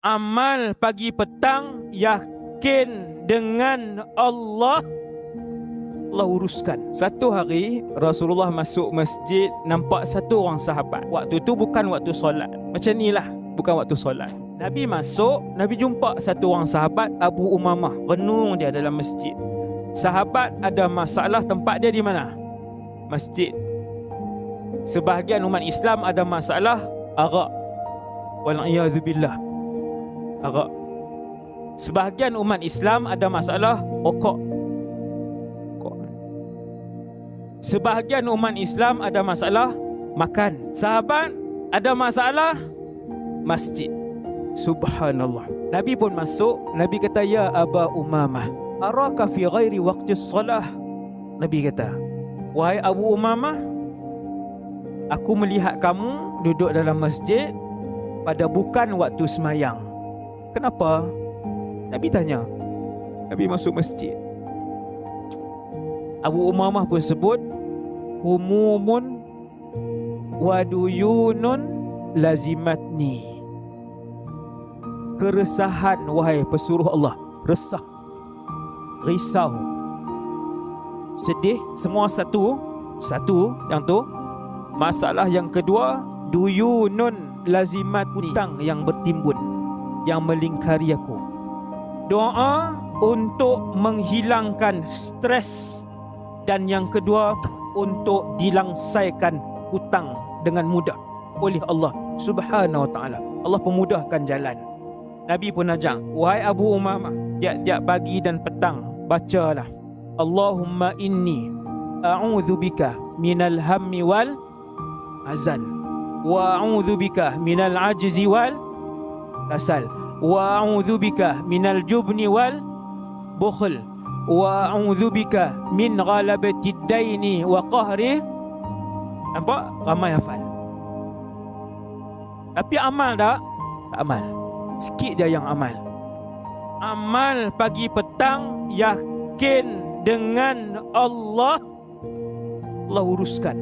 amal pagi petang, yakin dengan Allah, Allah uruskan. Satu hari Rasulullah masuk masjid, nampak satu orang sahabat. Waktu tu bukan waktu solat, macam ni lah, bukan waktu solat. Nabi masuk, Nabi jumpa satu orang sahabat, Abu Umamah, renung dia dalam masjid. Sahabat ada masalah, tempat dia di mana? Masjid. Sebahagian umat Islam ada masalah arak, wal'iyadzubillah, arak. Sebahagian umat Islam ada masalah rokok. Sebahagian umat Islam ada masalah makan. Sahabat ada masalah masjid. Subhanallah. Nabi pun masuk. Nabi kata, ya Aba Umamah, araka fi ghairi waqti salah. Nabi kata, wahai Abu Umamah, aku melihat kamu duduk dalam masjid pada bukan waktu semayang. Kenapa? Nabi tanya. Nabi masuk masjid. Abu Umamah pun sebut, humumun waduyunun lazimatni. Keresahan, wahai pesuruh Allah, resah, risau, sedih, semua satu yang tu. Masalah yang kedua, duyunun lazimat, hutang yang bertimbun, yang melingkari aku. Doa untuk menghilangkan stres. Dan yang kedua, untuk dilangsaikan hutang dengan mudah oleh Allah Subhanahu wa ta'ala. Allah pemudahkan jalan. Nabi pun ajak, wahai Abu Umamah, tiap-tiap pagi dan petang bacalah, Allahumma inni a'udzubika minal hammi wal azal, wa a'udzubika minal ajzi wal kasal, wa a'udzubika minal jubni wal bukhl, wa a'udzubika min ghalabati daini wa qahri. Nampak? Ramai hafal. Tapi amal tak? Tak amal. Sikit je yang amal. Amal pagi petang, yakin dengan Allah, Allah uruskan.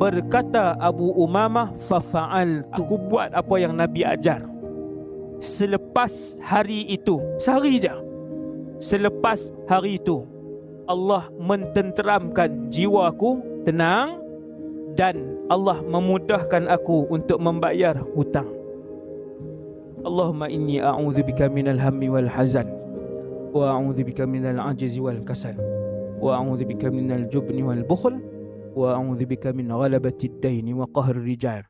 Berkata Abu Umamah, fafa'al, aku buat apa yang Nabi ajar. Selepas hari itu, sehari je, selepas hari itu, Allah mententeramkan jiwaku, tenang, dan Allah memudahkan aku untuk membayar hutang. Allahumma inni a'udzubika minal hammi wal hazan, wa a'udzubika minal ajzi wal kasal, wa a'udzubika minal jubni wal bukhl, wa a'udzubika min ghalabati ad-daini wa qahri rijal.